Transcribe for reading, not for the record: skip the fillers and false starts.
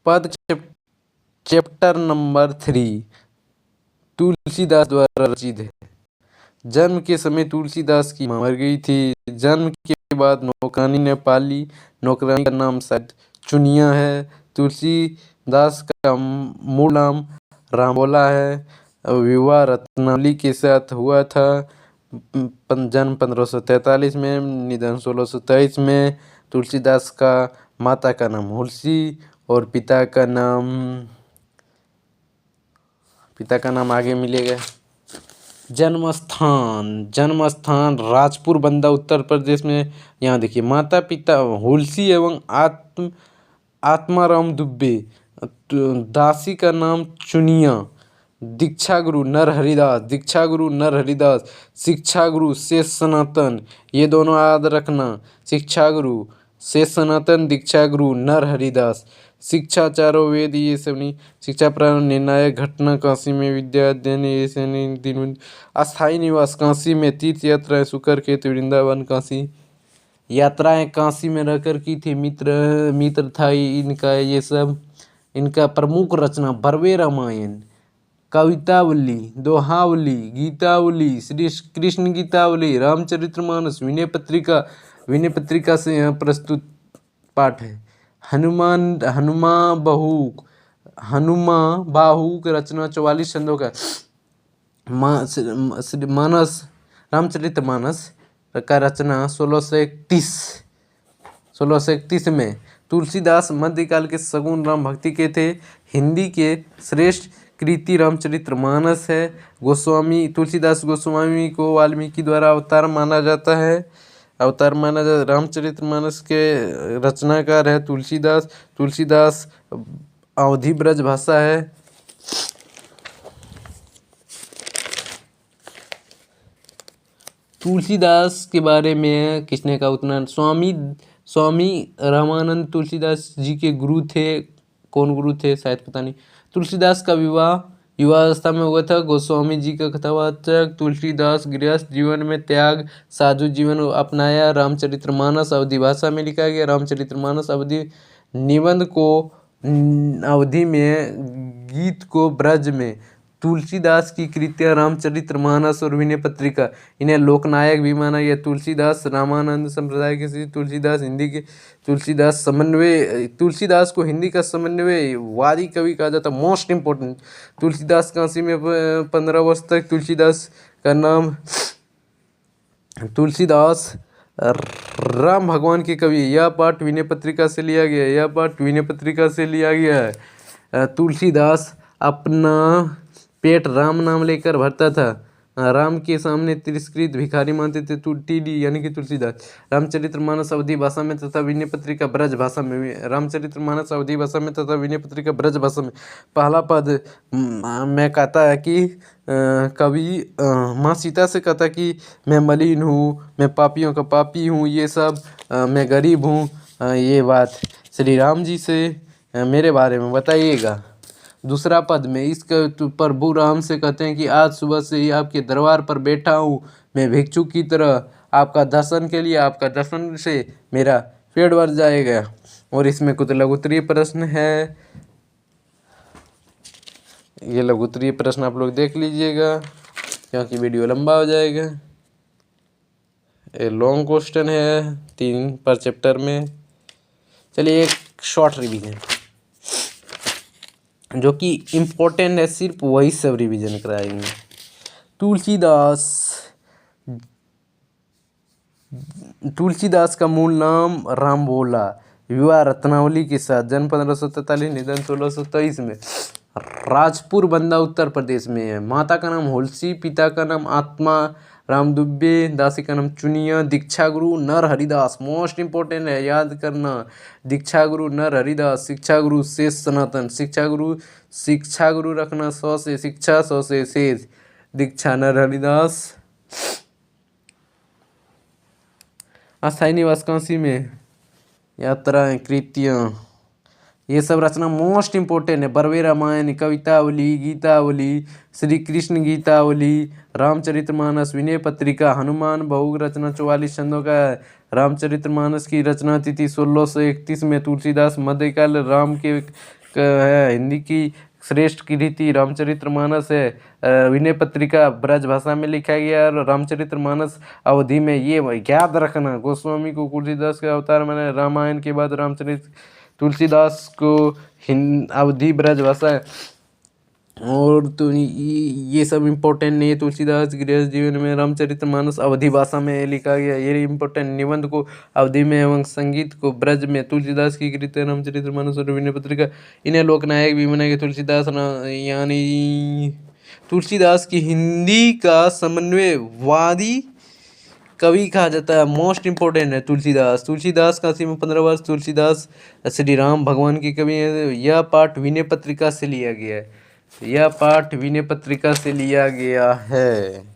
पद chapter number 3 Tulsidas द्वारा रचित है। जन्म के समय तुलसीदास की मां मर गई थी। जन्म के बाद नौकरानी ने पाली। नौकरानी का नाम शायद चुनिया है। तुलसीदास का मूल नाम रामभोला है। विवाह रत्नावली के साथ हुआ था। जन्म 1543 में, निधन 1623 में। तुलसीदास का माता का नाम हुलसी और पिता का नाम आगे मिलेगा। जन्म स्थान राजपुर बंदा उत्तर प्रदेश में। यहाँ देखिए, माता पिता हुलसी एवं आत्माराम दुबे। दासी का नाम चुनिया। दीक्षा गुरु नर हरिदास। शिक्षा गुरु शेष सनातन। ये दोनों याद रखना। शिक्षा गुरु शेष सनातन, दीक्षा गुरु नर हरिदास। शिक्षा चारों वेद ये सब नहीं। शिक्षा प्रारंभ निर्णायक घटना काशी में विद्या अध्ययन ऐसे नहीं दिन। अस्थायी निवास काशी में। तीर्थ यात्राएं शुकर केतु वृंदावन काशी। यात्राएं काशी में रहकर की थी। मित्र था इनका। ये सब इनका प्रमुख रचना बरवे रामायण, कवितावली, दोहावली, गीतावली, श्री कृष्ण गीतावली, रामचरितमानस, विनय पत्रिका से यहाँ प्रस्तुत पाठ है। हनुमा बाहू की रचना 44 छंदों का रामचरितमानस का रचना 1631 में। तुलसीदास मध्यकाल के सगुन राम भक्ति के थे। हिंदी के श्रेष्ठ कृति रामचरितमानस है। तुलसीदास गोस्वामी को वाल्मीकि द्वारा अवतार माना जाता है। रामचरितमानस के रचनाकार है तुलसीदास अवधी ब्रज भाषा है। तुलसीदास के बारे में किसने कहा उतना? स्वामी रामानंद तुलसीदास जी के गुरु थे। कौन गुरु थे शायद पता नहीं। तुलसीदास का विवाह युवावस्था में हुआ था। गोस्वामी जी का कथावाचक। तुलसीदास गृहस्थ जीवन में त्याग साधु जीवन अपनाया। रामचरितमानस अवधी भाषा में लिखा गया। रामचरितमानस अवधी निबंध को अवधी में, गीत को ब्रज में। तुलसीदास की कृतियाँ रामचरितमानस और विनय पत्रिका, इन्हें लोकनायक भी माना गया। तुलसीदास रामानंद संप्रदाय के श्री तुलसीदास को हिंदी का समन्वयवादी कवि कहा जाता। मोस्ट इम्पोर्टेंट, तुलसीदास काशी में 15 वर्ष तक। तुलसीदास का नाम तुलसीदास राम भगवान के कवि। यह पाठ विनय पत्रिका से लिया गया है। तुलसीदास अपना पेट राम नाम लेकर भरता था। राम के सामने तिरस्कृत भिखारी मानते थे। टीडी यानी कि तुलसीदास। रामचरितमानस अवधी भाषा में तथा विनय पत्रिका ब्रज भाषा में। पहला पद में कहता है कि कवि माँ सीता से कहता कि मैं मलिन हूँ, मैं पापियों का पापी हूँ, ये सब मैं गरीब हूँ। ये बात श्री राम जी से मेरे बारे में बताइएगा। दूसरा पद में इसके प्रभु राम से कहते हैं कि आज सुबह से ही आपके दरबार पर बैठा हूँ, मैं भिक्षुक की तरह आपका दर्शन के लिए। आपका दर्शन से मेरा पेट भर जाएगा। और इसमें कुछ लघुत्तरीय प्रश्न है। ये लघुत्तरीय प्रश्न आप लोग देख लीजिएगा क्योंकि वीडियो लंबा हो जाएगा। ये लॉन्ग क्वेश्चन है 3 पर चैप्टर में। चलिए एक शॉर्ट रिवीजन जो कि इम्पोर्टेंट है, सिर्फ वही सब रिवीजन कराएंगे। तुलसीदास का मूल नाम रामभोला। विवाह रत्नावली के साथ। जन्म 1543, निधन 1623 में। राजपुर बंदा उत्तर प्रदेश में है। माता का नाम हुलसी, पिता का नाम आत्मा राम दुबे, दासी का नाम चुनिया। दीक्षा गुरु नर हरिदास, मोस्ट इम्पोर्टेंट है, याद करना। दीक्षा गुरु नर हरिदास। शिक्षा गुरु शेष सनातन। शिक्षा गुरु रखना 100 से शिक्षा, 100 से शेष। दीक्षा नर हरिदास। अस्थायी निवास काशी में। यात्राएं कृतियाँ ये सब रचना मोस्ट इम्पोर्टेंट है। बरवे रामायण, कवितावली, गीतावली, श्री कृष्ण गीतावली, रामचरितमानस, विनय पत्रिका, हनुमान बहु रचना 44 छंदों का है। रामचरितमानस की रचना तिथि 1631 में। तुलसीदास मध्यकाल राम के है। हिंदी की श्रेष्ठ कृति रामचरितमानस है। विनय पत्रिका ब्रज भाषा में लिखा गया और रामचरितमानस अवधि में, ये याद रखना, गोस्वामी को तुलसीदास का अवतार माना, रामायण के बाद रामचरित तुलसीदास को अवधि ब्रज भाषा है। और तो ये सब इम्पोर्टेंट नहीं है। तुलसीदास गृहस्थ जीवन में रामचरितमानस अवधि भाषा में लिखा गया। ये इम्पोर्टेंट, निबंध को अवधि में एवं संगीत को ब्रज में। तुलसीदास की कृति रामचरितमानस और विनय पत्रिका, इन्हें लोकनायक भी माना गया। तुलसीदास यानी तुलसीदास की हिंदी का समन्वयवादी कवि कहा जाता है। मोस्ट इम्पोर्टेंट है तुलसीदास का सीमा 15 वर्ष। तुलसीदास श्री राम भगवान की कवि है। यह पाठ विनय पत्रिका से लिया गया है।